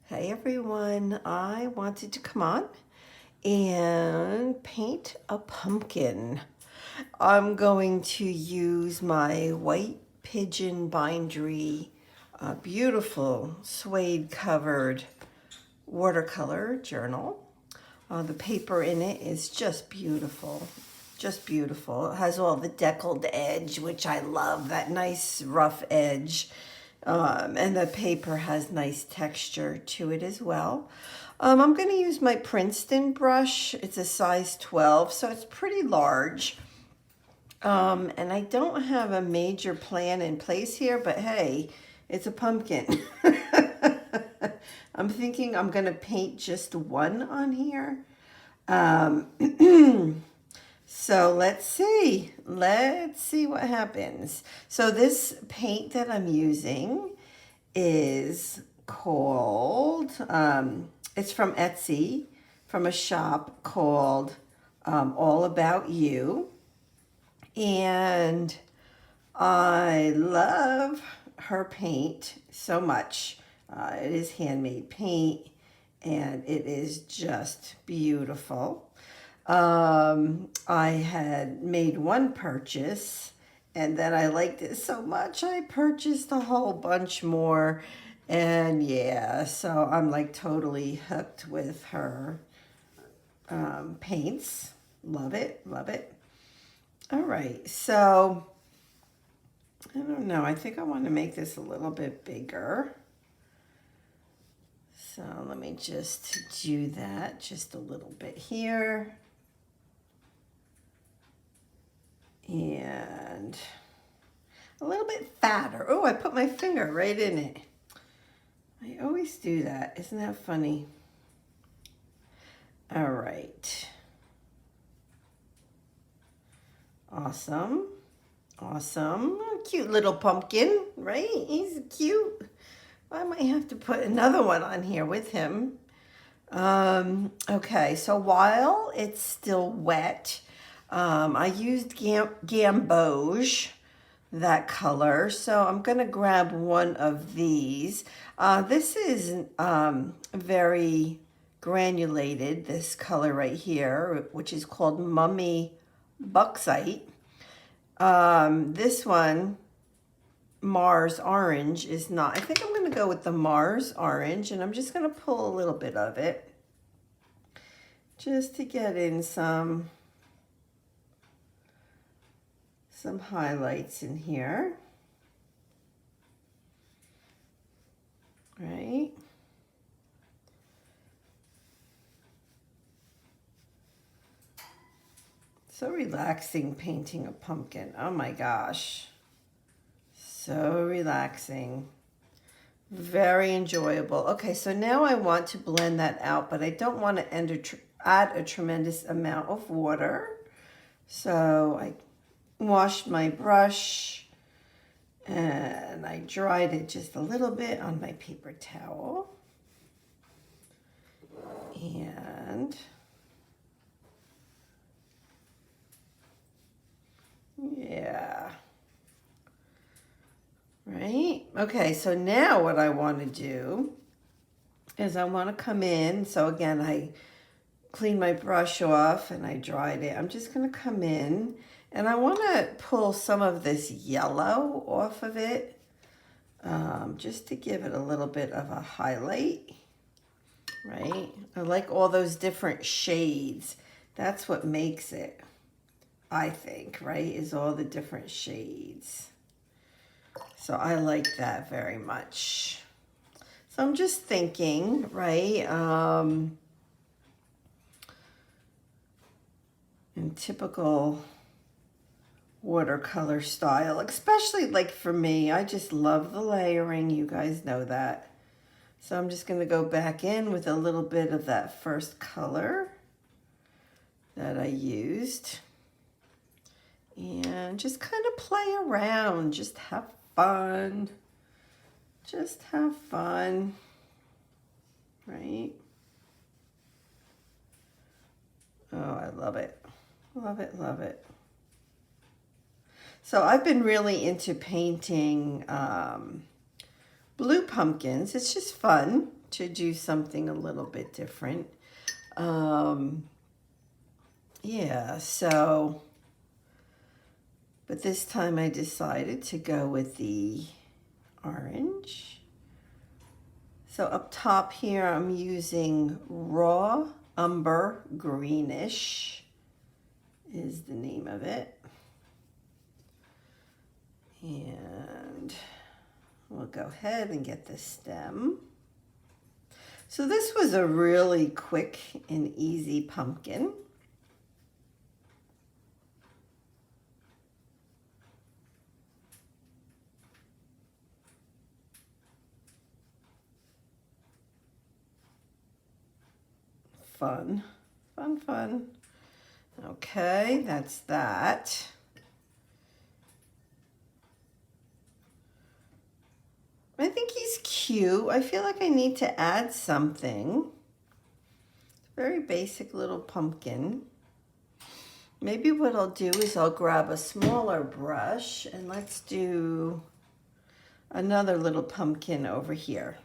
Hey everyone, I wanted to come on and paint a pumpkin. I'm going to use my white pigeon bindery, beautiful suede covered watercolor journal. The paper in it is just beautiful, just beautiful. It has all the deckled edge, which I love, that nice rough edge. And the paper has nice texture to it as well. I'm going to use my Princeton brush. It's a size 12, so it's pretty large. And I don't have a major plan in place here, but hey, it's a pumpkin. I'm thinking I'm going to paint just one on here. So let's see what happens. So this paint that I'm using is called, it's from Etsy, from a shop called All About You. And I love her paint so much. It is handmade paint and it is just beautiful. I had made one purchase and then I liked it so much I purchased a whole bunch more, and yeah, so I'm like totally hooked with her paints. Love it, love it. All right, so I don't know, I think I want to make this a little bit bigger. So let me just do that just a little bit here. And a little bit fatter. Oh, I put my finger right in it. I always do that. Isn't that funny? All right. Awesome. Awesome. Cute little pumpkin, right? He's cute. I might have to put another one on here with him. Okay, so while it's still wet, I used gamboge, that color. So I'm going to grab one of these. This is very granulated, this color right here, which is called Mummy Bauxite. This one, Mars Orange, is not. I think I'm going to go with the Mars Orange, and I'm just going to pull a little bit of it just to get in some highlights in here. Right? So relaxing painting a pumpkin. Oh my gosh. So relaxing. Very enjoyable. Okay, so now I want to blend that out, but I don't want to add a tremendous amount of water. So I washed my brush and I dried it just a little bit on my paper towel. And yeah. Right? Okay, so now what I want to do is I want to come in. So again, I cleaned my brush off and I dried it. I'm just going to come in and I want to pull some of this yellow off of it, just to give it a little bit of a highlight, right? I like all those different shades. That's what makes it, I think, right, is all the different shades. So I like that very much. So I'm just thinking, right, in typical watercolor style, especially like for me, I just love the layering. You guys know that. So I'm just going to go back in with a little bit of that first color that I used and just kind of play around, just have fun. Just have fun, right? Oh, I love it. Love it, love it. So I've been really into painting blue pumpkins. It's just fun to do something a little bit different. Yeah, so, but this time I decided to go with the orange. So up top here, I'm using Raw Umber Greenish is the name of it. And we'll go ahead and get the stem. So this was a really quick and easy pumpkin. Fun, fun, fun. Okay, that's that. I think he's cute. I feel like I need to add something. Very basic little pumpkin. Maybe what I'll do is I'll grab a smaller brush and let's do another little pumpkin over here.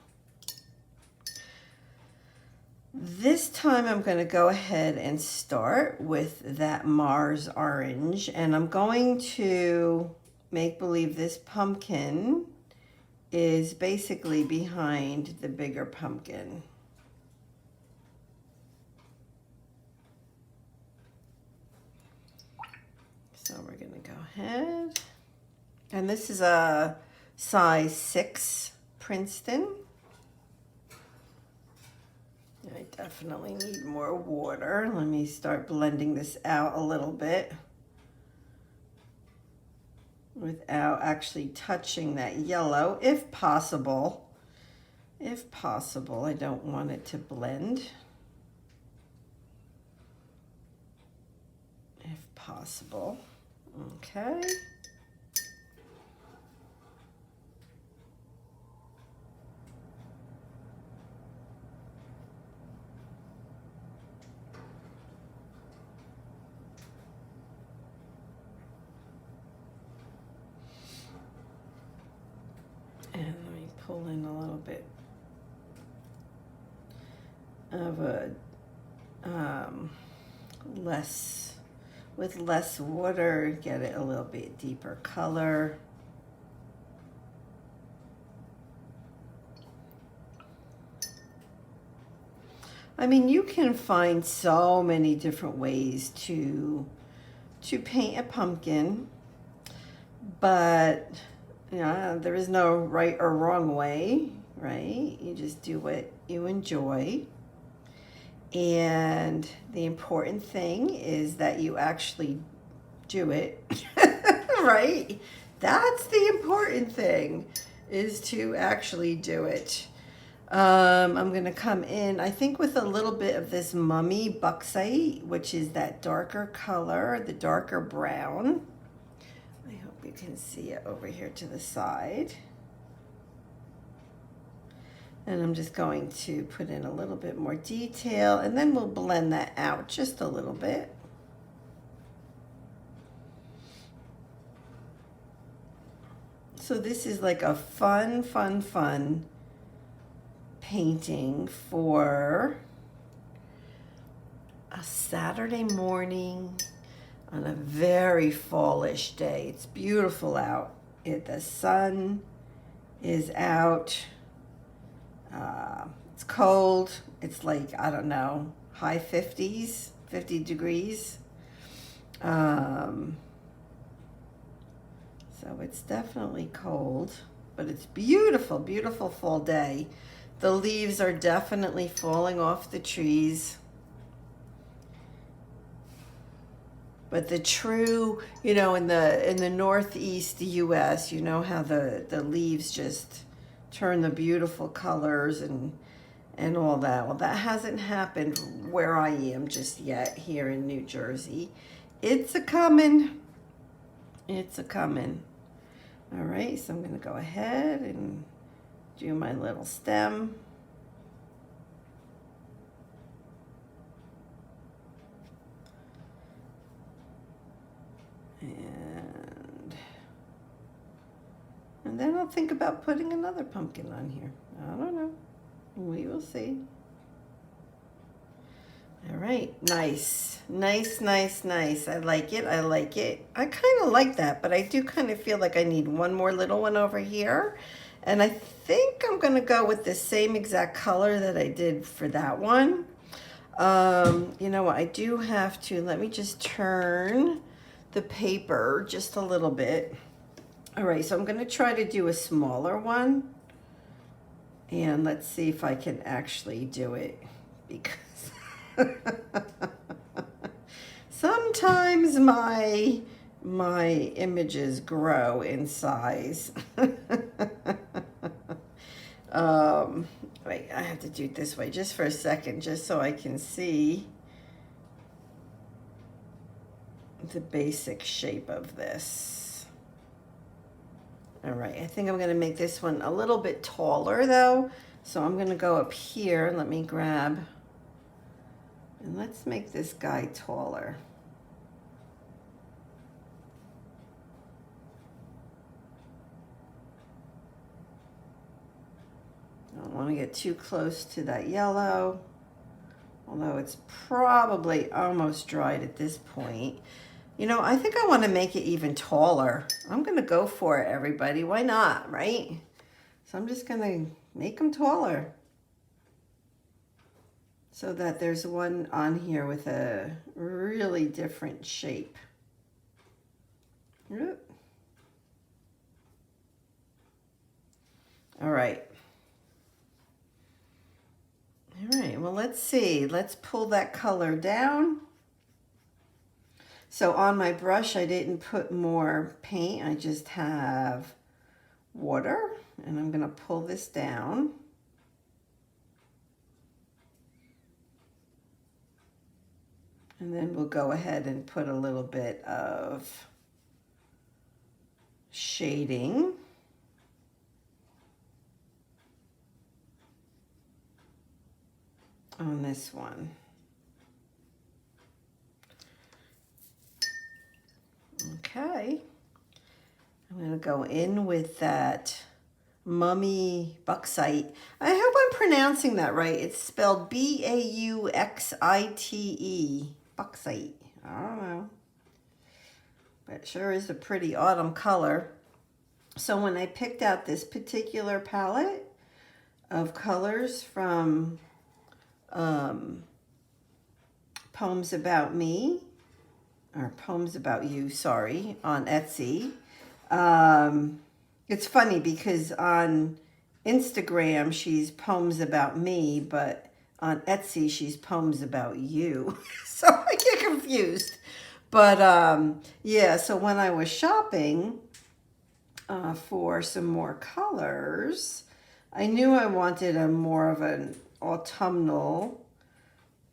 This time I'm going to go ahead and start with that Mars orange, and I'm going to make believe this pumpkin is basically behind the bigger pumpkin. So we're going to go ahead, and this is a size 6 Princeton. I definitely need more water. Let me start blending this out a little bit without actually touching that yellow, if possible. If possible, I don't want it to blend. If possible. Okay. And let me pull in a little bit of a with less water, get it a little bit deeper color. I mean, you can find so many different ways to paint a pumpkin, but there is no right or wrong way, right? You just do what you enjoy. And the important thing is that you actually do it, right? That's the important thing, is to actually do it. I'm going to come in, I think, with a little bit of this Mummy Bauxite, which is that darker color, the darker brown. I hope you can see it over here to the side. And I'm just going to put in a little bit more detail, and then we'll blend that out just a little bit. So this is like a fun painting for a Saturday morning on a very fallish day. It's beautiful out. The sun is out. It's cold. It's like, I don't know, high 50s, 50 degrees. So it's definitely cold, but it's beautiful, beautiful fall day. The leaves are definitely falling off the trees. But the true, in the northeast US, you know how the leaves just turn the beautiful colors and all that. Well, that hasn't happened where I am just yet here in New Jersey. It's a coming. It's a coming. All right, so I'm going to go ahead and do my little stem. And then I'll think about putting another pumpkin on here. I don't know. We will You'll see. All right, nice. Nice, nice, nice. I like it, I like it. I kind of like that, but I do kind of feel like I need one more little one over here. And I think I'm gonna go with the same exact color that I did for that one. You know what, I do have to, let me just turn the paper just a little bit. All right, so I'm gonna try to do a smaller one. And let's see if I can actually do it, because sometimes my images grow in size. Wait, I have to do it this way just for a second, just so I can see the basic shape of this. All right, I think I'm gonna make this one a little bit taller though. So I'm gonna go up here, let me grab, and let's make this guy taller. I don't want to get too close to that yellow, although it's probably almost dried at this point. You know, I think I want to make it even taller. I'm going to go for it, everybody. Why not, right? So I'm just going to make them taller so that there's one on here with a really different shape. All right. All right, well, let's see. Let's pull that color down. So on my brush, I didn't put more paint. I just have water, and I'm going to pull this down. And then we'll go ahead and put a little bit of shading. On this one. Okay. I'm going to go in with that Mummy Bauxite. I hope I'm pronouncing that right. It's spelled B-A-U-X-I-T-E. Bauxite. I don't know. But it sure is a pretty autumn color. So when I picked out this particular palette of colors from Poems About Me, or Poems About You, sorry, on Etsy. It's funny because on Instagram she's Poems About Me, but on Etsy she's Poems About You. So I get confused. But yeah, so when I was shopping for some more colors, I knew I wanted a more of an autumnal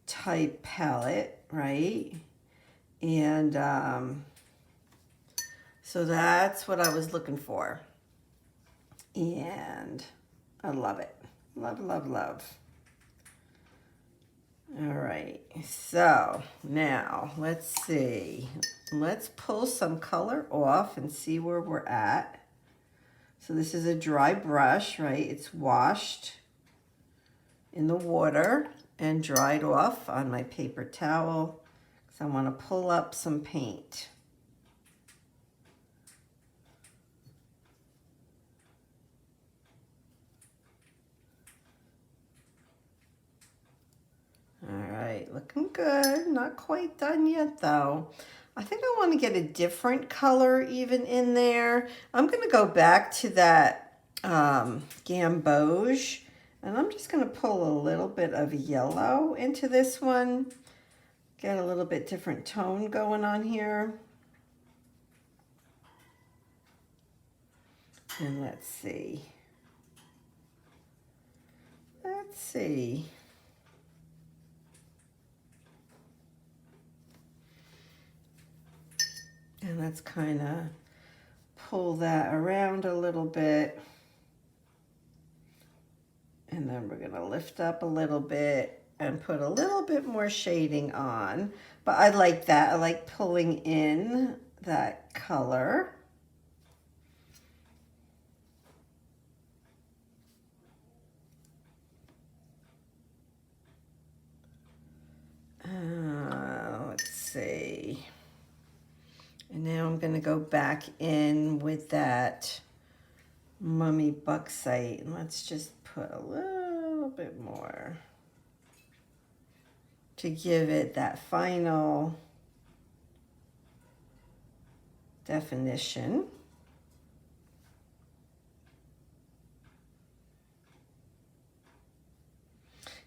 type palette, right? And so that's what I was looking for. And I love it. Love, love, love. All right, so now let's see. Let's pull some color off and see where we're at. So this is a dry brush, right? It's washed in the water and dried off on my paper towel. So I want to pull up some paint. All right, looking good. Not quite done yet though. I think I want to get a different color even in there. I'm going to go back to that gamboge, and I'm just going to pull a little bit of yellow into this one. Get a little bit different tone going on here. And let's see. Let's see. And let's kind of pull that around a little bit. And then we're going to lift up a little bit and put a little bit more shading on. But I like that. I like pulling in that color. see. And now I'm going to go back in with that mummy bauxite. And let's just put a little bit more to give it that final definition.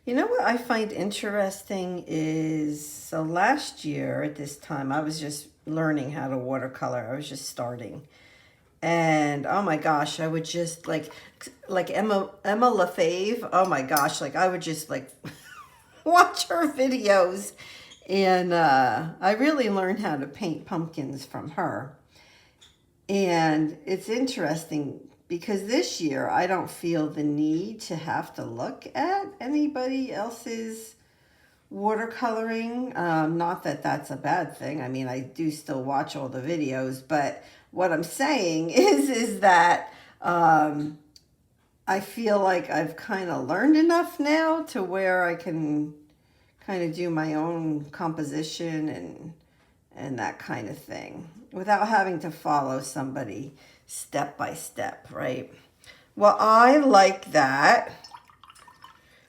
You know what I find interesting is, so last year at this time, I was just learning how to watercolor. I was just starting. And oh my gosh, I would just like Emma LaFave. Oh my gosh, like I would just like watch her videos. And I really learned how to paint pumpkins from her. And it's interesting because this year I don't feel the need to have to look at anybody else's watercoloring. Not that that's a bad thing. I mean, I do still watch all the videos, but what I'm saying is that I feel like I've kind of learned enough now to where I can kind of do my own composition and that kind of thing without having to follow somebody step by step, right? Well, I like that.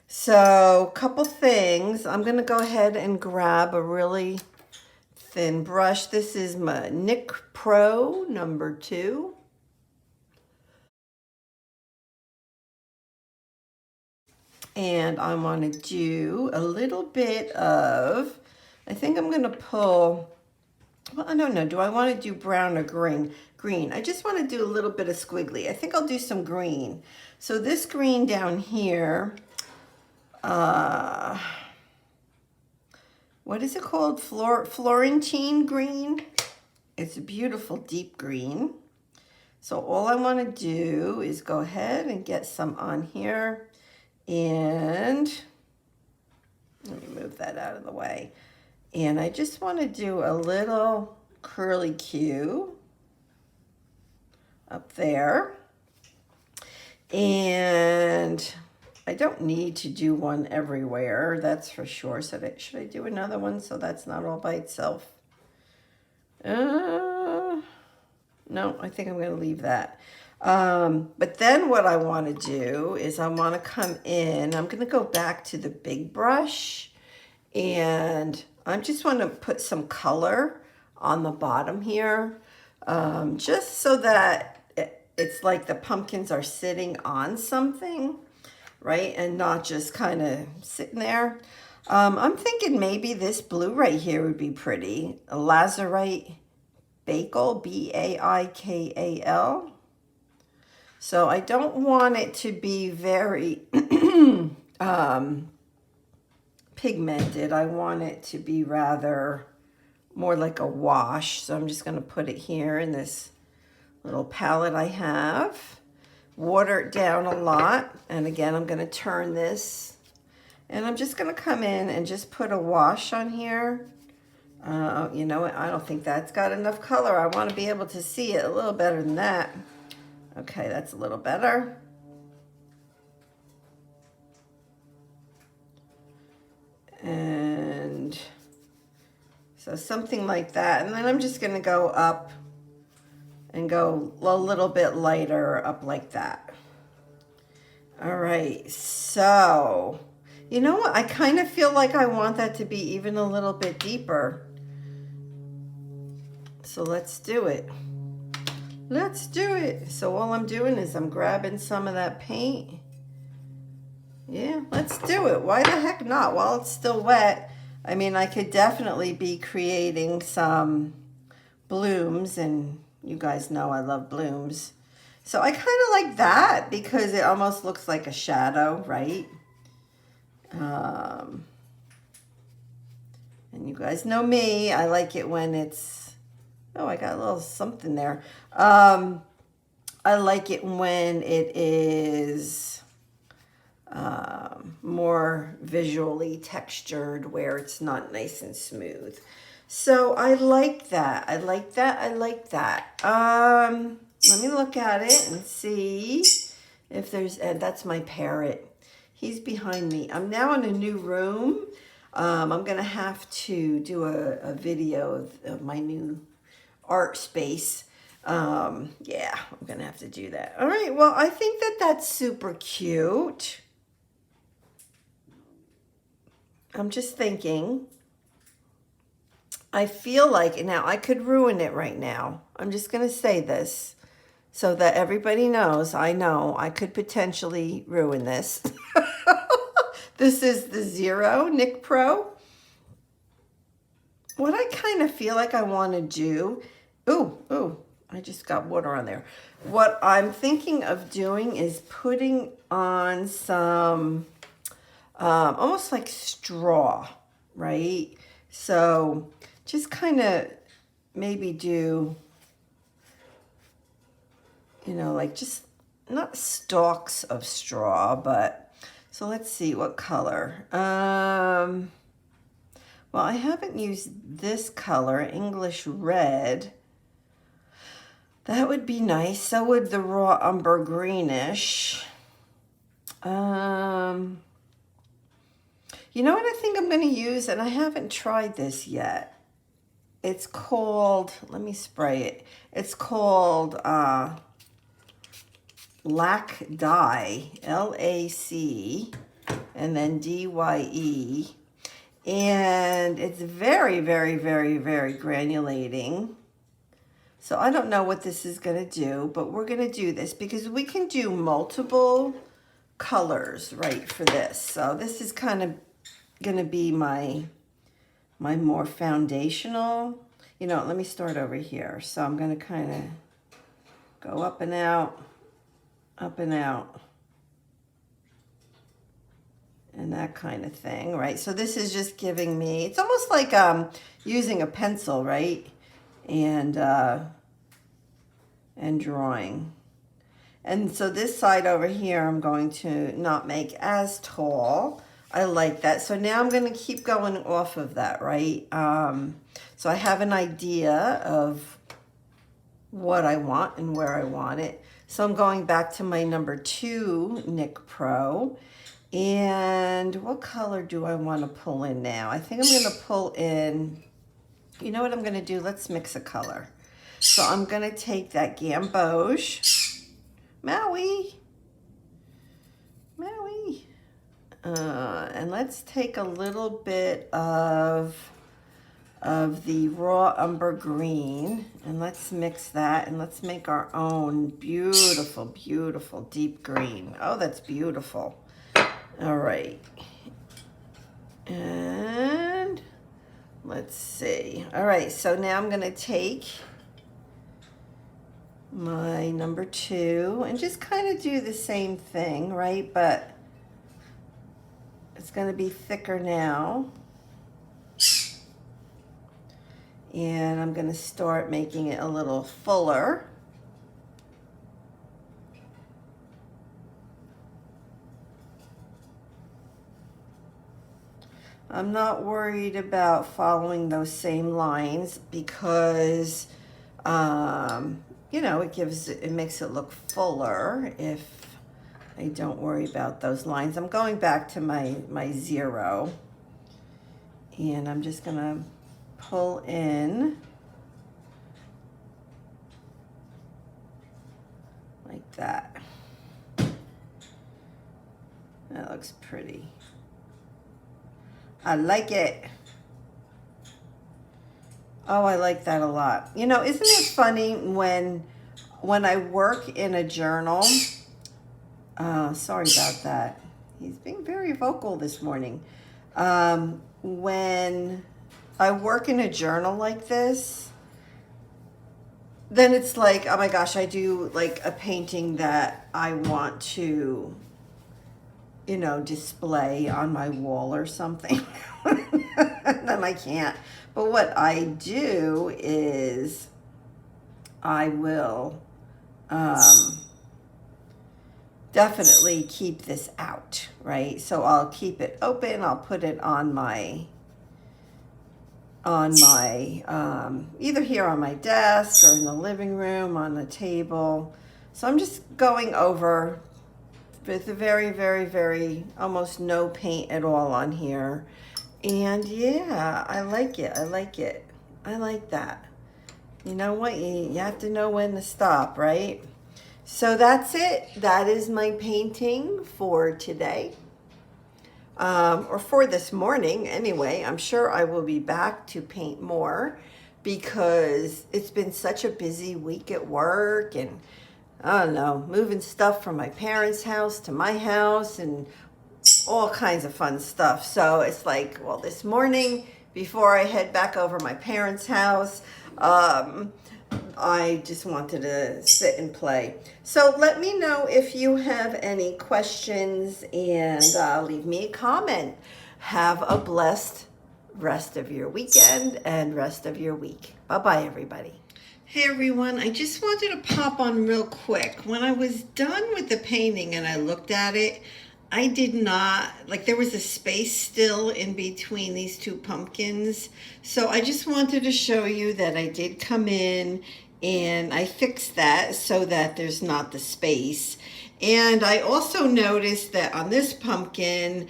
So, a couple things. I'm going to go ahead and grab a really thin brush. This is my Nick Pro number 2. And I want to do a little bit of, I think I'm going to pull, well, I don't know. Do I want to do brown or green? Green. I just want to do a little bit of squiggly. I think I'll do some green. So this green down here, what is it called? Florentine green. It's a beautiful deep green. So all I want to do is go ahead and get some on here. And let me move that out of the way. And I just want to do a little curly Q up there. And I don't need to do one everywhere, that's for sure. So should I do another one so that's not all by itself? No, I think I'm going to leave that. But then what I want to do is I want to come in. I'm going to go back to the big brush. And I just want to put some color on the bottom here. Just so that it's like the pumpkins are sitting on something, right? And not just kind of sitting there. I'm thinking maybe this blue right here would be pretty. A Lazurite Baikal, B-A-I-K-A-L. So I don't want it to be very pigmented. I want it to be rather more like a wash. So I'm just going to put it here in this little palette I have. Water it down a lot. And again, I'm going to turn this. And I'm just going to come in and just put a wash on here. You know what? I don't think that's got enough color. I want to be able to see it a little better than that. Okay, that's a little better. And so something like that. And then I'm just going to go up and go a little bit lighter up like that. All right, so you know what? I kind of feel like I want that to be even a little bit deeper. So let's do it. Let's do it. So all I'm doing is I'm grabbing some of that paint. Yeah, let's do it. Why the heck not? While it's still wet, I mean, I could definitely be creating some blooms, and you guys know I love blooms. So I kind of like that because it almost looks like a shadow, right? And you guys know me. I like it when it's, oh, I got a little something there. I like it when it is more visually textured, where it's not nice and smooth. So I like that. I like that. I like that. Let me look at it and see if there's, and that's my parrot. He's behind me. I'm now in a new room. I'm gonna have to do a video of my new art space. Yeah, I'm gonna have to do that. All right, well, I think that that's super cute. I'm just thinking, I feel like, now I could ruin it right now. I'm just gonna say this so that everybody knows, I know I could potentially ruin this. This is the Zero Nick Pro. What I kind of feel like I want to do, ooh, I just got water on there. What I'm thinking of doing is putting on some, almost like straw, right? So just kind of maybe do, you know, like just not stalks of straw, but so let's see what color. Well, I haven't used this color, English red. That would be nice. So would the raw umber greenish. You know what I think I'm going to use, and I haven't tried this yet. It's called, let me spray it. It's called Lac Dye, L-A-C, and then D-Y-E. And it's very, very, very, very granulating. So I don't know what this is going to do, but we're going to do this because we can do multiple colors, right, for this. So this is kind of going to be my more foundational. You know, let me start over here. So I'm going to kind of go up and out, and that kind of thing, right? So this is just giving me, it's almost like using a pencil, right? And drawing. And so this side over here, I'm going to not make as tall. I like that. So now I'm going to keep going off of that, right? So I have an idea of what I want and where I want it. So I'm going back to my number 2 Nick Pro. And what color do I want to pull in now? I think I'm going to pull in, you know what I'm going to do? Let's mix a color. So I'm going to take that Gamboge, Maui, and let's take a little bit of the raw umber green, and let's mix that, and let's make our own beautiful, beautiful deep green. Oh, that's beautiful. All right, and let's see. All right, so now I'm going to take my number 2 and just kind of do the same thing, right? But it's going to be thicker now. And I'm going to start making it a little fuller. I'm not worried about following those same lines because, you know, it makes it look fuller if I don't worry about those lines. I'm going back to my 0, and I'm just going to pull in like that. That looks pretty. I like it. Oh, I like that a lot. You know, isn't it funny when I work in a journal? Sorry about that. He's being very vocal this morning. When I work in a journal like this, then it's like, oh my gosh, I do like a painting that I want to, you know, display on my wall or something. Then I can't. But what I do is I will definitely keep this out, right? So I'll keep it open. I'll put it on my either here on my desk or in the living room on the table. So I'm just going over with a very, very, very almost no paint at all on here. And yeah, I like it. I like it. I like that. You know what? You have to know when to stop, right? So that's it. That is my painting for today. Or for this morning anyway. I'm sure I will be back to paint more because it's been such a busy week at work, and I don't know, moving stuff from my parents' house to my house and all kinds of fun stuff. So it's like, well, this morning before I head back over my parents' house, I just wanted to sit and play. So let me know if you have any questions, and leave me a comment. Have a blessed rest of your weekend and rest of your week. Bye-bye, everybody. Hey everyone, I just wanted to pop on real quick. When I was done with the painting and I looked at it, I did not, like, there was a space still in between these two pumpkins. So I just wanted to show you that I did come in and I fixed that so that there's not the space. And I also noticed that on this pumpkin,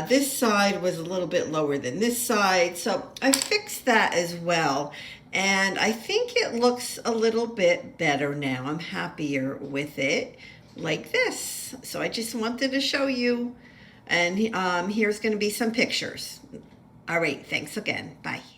this side was a little bit lower than this side. So I fixed that as well. And I think it looks a little bit better now. I'm happier with it like this. So I just wanted to show you. And here's going to be some pictures. All right, thanks again. Bye.